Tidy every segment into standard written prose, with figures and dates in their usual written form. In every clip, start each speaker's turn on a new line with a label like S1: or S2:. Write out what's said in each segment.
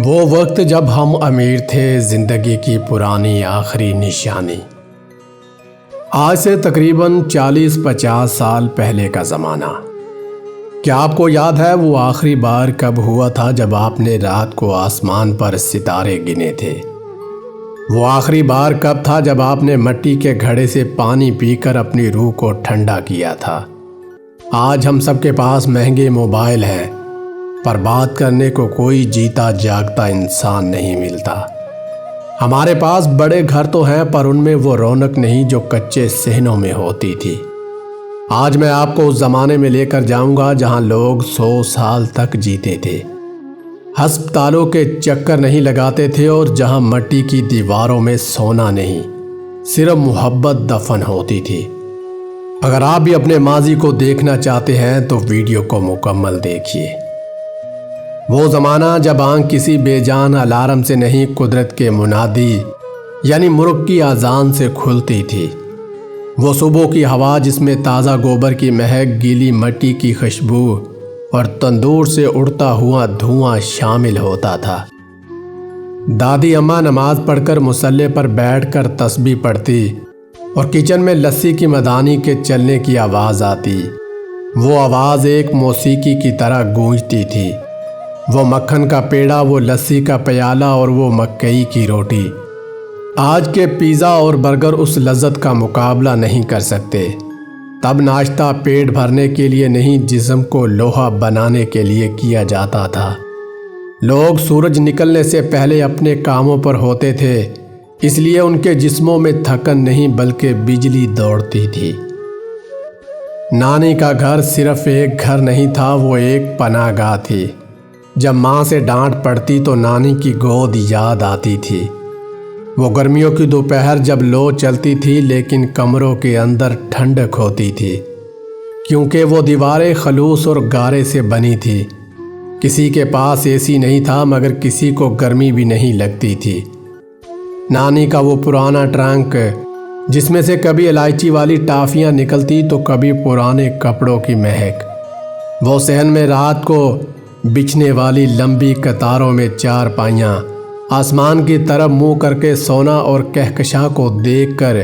S1: وہ وقت جب ہم امیر تھے، زندگی کی پرانی آخری نشانی۔ آج سے تقریباً 40-50 سال پہلے کا زمانہ۔ کیا آپ کو یاد ہے وہ آخری بار کب ہوا تھا جب آپ نے رات کو آسمان پر ستارے گنے تھے؟ وہ آخری بار کب تھا جب آپ نے مٹی کے گھڑے سے پانی پی کر اپنی روح کو ٹھنڈا کیا تھا؟ آج ہم سب کے پاس مہنگے موبائل ہیں، پر بات کرنے کو کوئی جیتا جاگتا انسان نہیں ملتا۔ ہمارے پاس بڑے گھر تو ہیں، پر ان میں وہ رونق نہیں جو کچے صحنوں میں ہوتی تھی۔ آج میں آپ کو اس زمانے میں لے کر جاؤں گا جہاں لوگ 100 سال تک جیتے تھے، ہسپتالوں کے چکر نہیں لگاتے تھے، اور جہاں مٹی کی دیواروں میں سونا نہیں، صرف محبت دفن ہوتی تھی۔ اگر آپ بھی اپنے ماضی کو دیکھنا چاہتے ہیں تو ویڈیو کو مکمل دیکھیے۔ وہ زمانہ جب آنکھ کسی بے جان الارم سے نہیں، قدرت کے منادی یعنی مرغ کی اذان سے کھلتی تھی۔ وہ صبح کی ہوا جس میں تازہ گوبر کی مہک، گیلی مٹی کی خوشبو اور تندور سے اڑتا ہوا دھواں شامل ہوتا تھا۔ دادی اماں نماز پڑھ کر مصلی پر بیٹھ کر تسبیح پڑھتی، اور کچن میں لسی کی مدانی کے چلنے کی آواز آتی۔ وہ آواز ایک موسیقی کی طرح گونجتی تھی۔ وہ مکھن کا پیڑا، وہ لسی کا پیالہ، اور وہ مکئی کی روٹی۔ آج کے پیزا اور برگر اس لذت کا مقابلہ نہیں کر سکتے۔ تب ناشتہ پیٹ بھرنے کے لیے نہیں، جسم کو لوہا بنانے کے لیے کیا جاتا تھا۔ لوگ سورج نکلنے سے پہلے اپنے کاموں پر ہوتے تھے، اس لیے ان کے جسموں میں تھکن نہیں بلکہ بجلی دوڑتی تھی۔ نانی کا گھر صرف ایک گھر نہیں تھا، وہ ایک پناہ گاہ تھی۔ جب ماں سے ڈانٹ پڑتی تو نانی کی گود یاد آتی تھی۔ وہ گرمیوں کی دوپہر جب لو چلتی تھی لیکن کمروں کے اندر ٹھنڈک ہوتی تھی، کیونکہ وہ دیواریں خلوص اور گارے سے بنی تھی۔ کسی کے پاس اے سی نہیں تھا، مگر کسی کو گرمی بھی نہیں لگتی تھی۔ نانی کا وہ پرانا ٹرنک جس میں سے کبھی الائچی والی ٹافیاں نکلتی تو کبھی پرانے کپڑوں کی مہک، وہ صحن میں رات کو بچھنے والی لمبی قطاروں میں چارپائیاں، آسمان کی طرف منہ کر کے سونا، اور کہکشاں کو دیکھ کر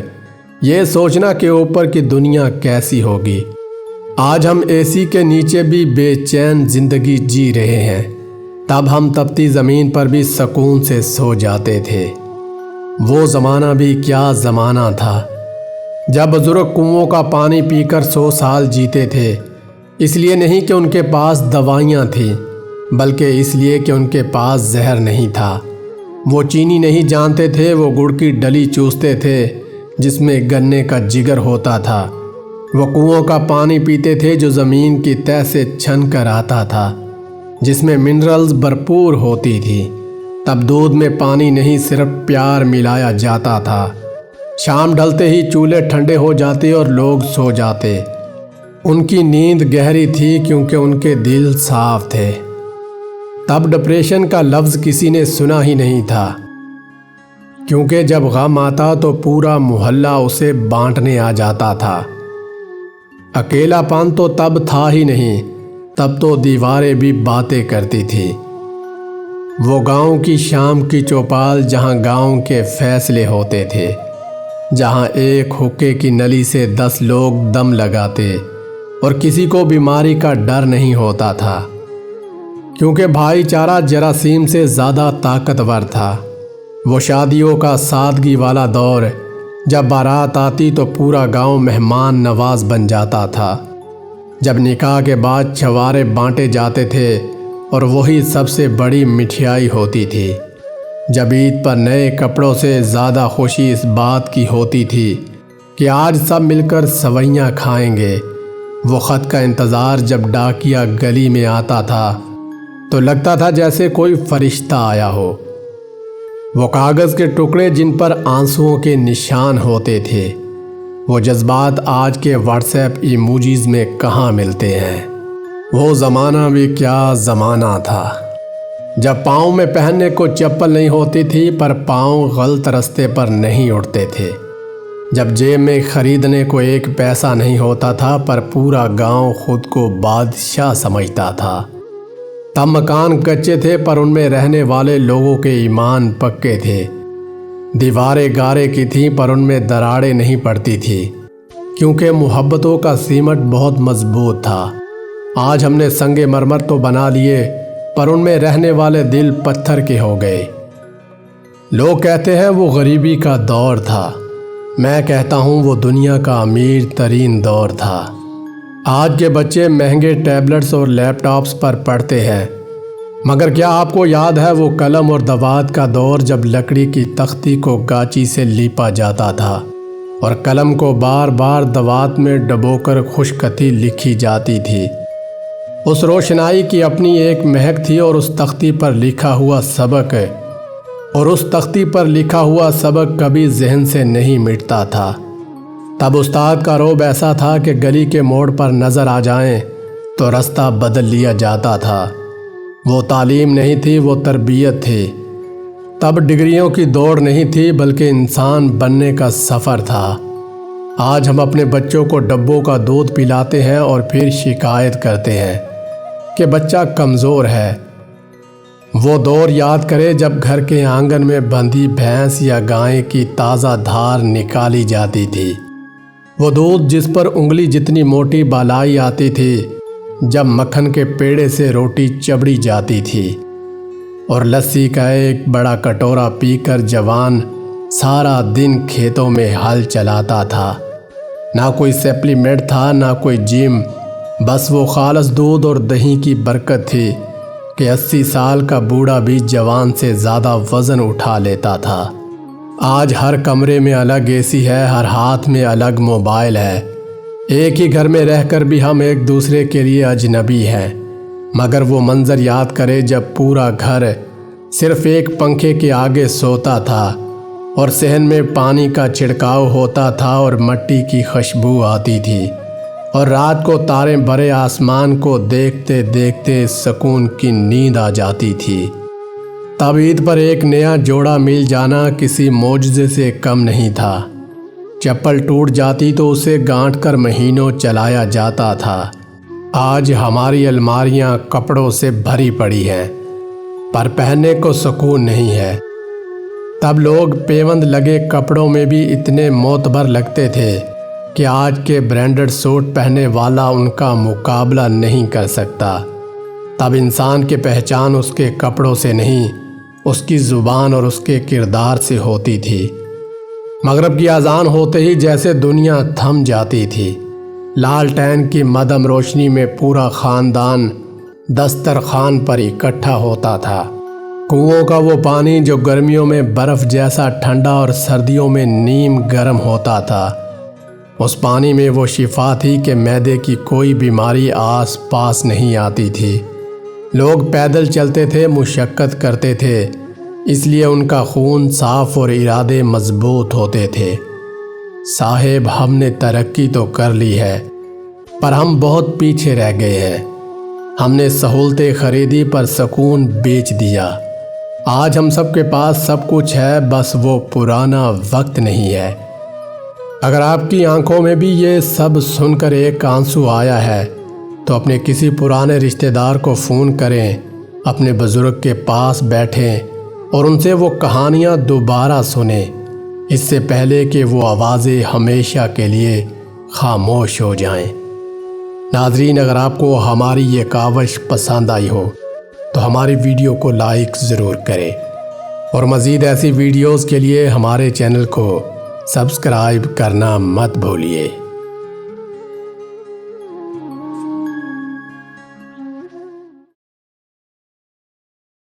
S1: یہ سوچنا کہ اوپر کی دنیا کیسی ہوگی۔ آج ہم اے سی کے نیچے بھی بے چین زندگی جی رہے ہیں، تب ہم تپتی زمین پر بھی سکون سے سو جاتے تھے۔ وہ زمانہ بھی کیا زمانہ تھا جب بزرگ کنووں کا پانی پی کر 100 سال جیتے تھے، اس لیے نہیں کہ ان کے پاس دوائیاں تھیں، بلکہ اس لیے کہ ان کے پاس زہر نہیں تھا۔ وہ چینی نہیں جانتے تھے، وہ گڑ کی ڈلی چوستے تھے جس میں گنے کا جگر ہوتا تھا۔ وہ کنووں کا پانی پیتے تھے جو زمین کی تہہ سے چھن کر آتا تھا، جس میں منرلز بھرپور ہوتی تھی۔ تب دودھ میں پانی نہیں، صرف پیار ملایا جاتا تھا۔ شام ڈھلتے ہی چولہے ٹھنڈے ہو جاتے اور لوگ سو جاتے۔ ان کی نیند گہری تھی کیونکہ ان کے دل صاف تھے۔ تب ڈپریشن کا لفظ کسی نے سنا ہی نہیں تھا، کیونکہ جب غم آتا تو پورا محلہ اسے بانٹنے آ جاتا تھا۔ اکیلا پن تو تب تھا ہی نہیں، تب تو دیواریں بھی باتیں کرتی تھی۔ وہ گاؤں کی شام کی چوپال جہاں گاؤں کے فیصلے ہوتے تھے، جہاں ایک حقے کی نلی سے 10 لوگ دم لگاتے اور کسی کو بیماری کا ڈر نہیں ہوتا تھا، کیونکہ بھائی چارہ جراثیم سے زیادہ طاقتور تھا۔ وہ شادیوں کا سادگی والا دور، جب بارات آتی تو پورا گاؤں مہمان نواز بن جاتا تھا، جب نکاح کے بعد چھوارے بانٹے جاتے تھے اور وہی سب سے بڑی مٹھائی ہوتی تھی، جب عید پر نئے کپڑوں سے زیادہ خوشی اس بات کی ہوتی تھی کہ آج سب مل کر سوئیاں کھائیں گے۔ وہ خط کا انتظار جب ڈاکیا گلی میں آتا تھا تو لگتا تھا جیسے کوئی فرشتہ آیا ہو۔ وہ کاغذ کے ٹکڑے جن پر آنسوؤں کے نشان ہوتے تھے، وہ جذبات آج کے واٹس ایپ ایموجیز میں کہاں ملتے ہیں۔ وہ زمانہ بھی کیا زمانہ تھا جب پاؤں میں پہننے کو چپل نہیں ہوتی تھی، پر پاؤں غلط رستے پر نہیں اٹھتے تھے۔ جب جیب میں خریدنے کو 1 پیسہ نہیں ہوتا تھا، پر پورا گاؤں خود کو بادشاہ سمجھتا تھا۔ تب مکان کچے تھے پر ان میں رہنے والے لوگوں کے ایمان پکے تھے۔ دیواریں گارے کی تھیں پر ان میں دراڑیں نہیں پڑتی تھی، کیونکہ محبتوں کا سیمٹ بہت مضبوط تھا۔ آج ہم نے سنگ مرمر تو بنا لیے پر ان میں رہنے والے دل پتھر کے ہو گئے۔ لوگ کہتے ہیں وہ غریبی کا دور تھا، میں کہتا ہوں وہ دنیا کا امیر ترین دور تھا۔ آج کے بچے مہنگے ٹیبلٹس اور لیپ ٹاپس پر پڑھتے ہیں، مگر کیا آپ کو یاد ہے وہ قلم اور دوات کا دور جب لکڑی کی تختی کو گاچی سے لیپا جاتا تھا اور قلم کو بار بار دوات میں ڈبو کر خوشخطی لکھی جاتی تھی؟ اس روشنائی کی اپنی ایک مہک تھی اور اس تختی پر لکھا ہوا سبق کبھی ذہن سے نہیں مٹتا تھا۔ تب استاد کا روب ایسا تھا کہ گلی کے موڑ پر نظر آ جائیں تو رستہ بدل لیا جاتا تھا۔ وہ تعلیم نہیں تھی، وہ تربیت تھی۔ تب ڈگریوں کی دوڑ نہیں تھی بلکہ انسان بننے کا سفر تھا۔ آج ہم اپنے بچوں کو ڈبوں کا دودھ پلاتے ہیں اور پھر شکایت کرتے ہیں کہ بچہ کمزور ہے۔ وہ دور یاد کرے جب گھر کے آنگن میں بندھی بھینس یا گائے کی تازہ دھار نکالی جاتی تھی، وہ دودھ جس پر انگلی جتنی موٹی بالائی آتی تھی، جب مکھن کے پیڑے سے روٹی چبڑی جاتی تھی، اور لسی کا ایک بڑا کٹورا پی کر جوان سارا دن کھیتوں میں ہل چلاتا تھا۔ نہ کوئی سپلیمنٹ تھا، نہ کوئی جم، بس وہ خالص دودھ اور دہی کی برکت تھی کہ 80 سال کا بوڑھا بھی جوان سے زیادہ وزن اٹھا لیتا تھا۔ آج ہر کمرے میں الگ اے سی ہے، ہر ہاتھ میں الگ موبائل ہے۔ ایک ہی گھر میں رہ کر بھی ہم ایک دوسرے کے لیے اجنبی ہیں، مگر وہ منظر یاد کرے جب پورا گھر صرف ایک پنکھے کے آگے سوتا تھا اور صحن میں پانی کا چھڑکاؤ ہوتا تھا اور مٹی کی خوشبو آتی تھی، اور رات کو تارے بھرے آسمان کو دیکھتے دیکھتے سکون کی نیند آ جاتی تھی۔ تب عید پر ایک نیا جوڑا مل جانا کسی معجزے سے کم نہیں تھا۔ چپل ٹوٹ جاتی تو اسے گانٹھ کر مہینوں چلایا جاتا تھا۔ آج ہماری الماریاں کپڑوں سے بھری پڑی ہیں پر پہننے کو سکون نہیں ہے۔ تب لوگ پیوند لگے کپڑوں میں بھی اتنے معتبر لگتے تھے کہ آج کے برانڈڈ سوٹ پہننے والا ان کا مقابلہ نہیں کر سکتا۔ تب انسان کی پہچان اس کے کپڑوں سے نہیں، اس کی زبان اور اس کے کردار سے ہوتی تھی۔ مغرب کی اذان ہوتے ہی جیسے دنیا تھم جاتی تھی۔ لالٹین کی مدھم روشنی میں پورا خاندان دسترخوان پر اکٹھا ہوتا تھا۔ کنوؤں کا وہ پانی جو گرمیوں میں برف جیسا ٹھنڈا اور سردیوں میں نیم گرم ہوتا تھا، اس پانی میں وہ شفا تھی کہ معدے کی کوئی بیماری آس پاس نہیں آتی تھی۔ لوگ پیدل چلتے تھے، مشقت کرتے تھے، اس لیے ان کا خون صاف اور ارادے مضبوط ہوتے تھے۔ صاحب ہم نے ترقی تو کر لی ہے پر ہم بہت پیچھے رہ گئے ہیں۔ ہم نے سہولتیں خریدی پر سکون بیچ دیا۔ آج ہم سب کے پاس سب کچھ ہے، بس وہ پرانا وقت نہیں ہے۔ اگر آپ کی آنکھوں میں بھی یہ سب سن کر ایک آنسو آیا ہے تو اپنے کسی پرانے رشتہ دار کو فون کریں، اپنے بزرگ کے پاس بیٹھیں اور ان سے وہ کہانیاں دوبارہ سنیں، اس سے پہلے کہ وہ آوازیں ہمیشہ کے لیے خاموش ہو جائیں۔ ناظرین، اگر آپ کو ہماری یہ کاوش پسند آئی ہو تو ہماری ویڈیو کو لائک ضرور کریں، اور مزید ایسی ویڈیوز کے لیے ہمارے چینل کو سبسکرائب کرنا مت بھولیے۔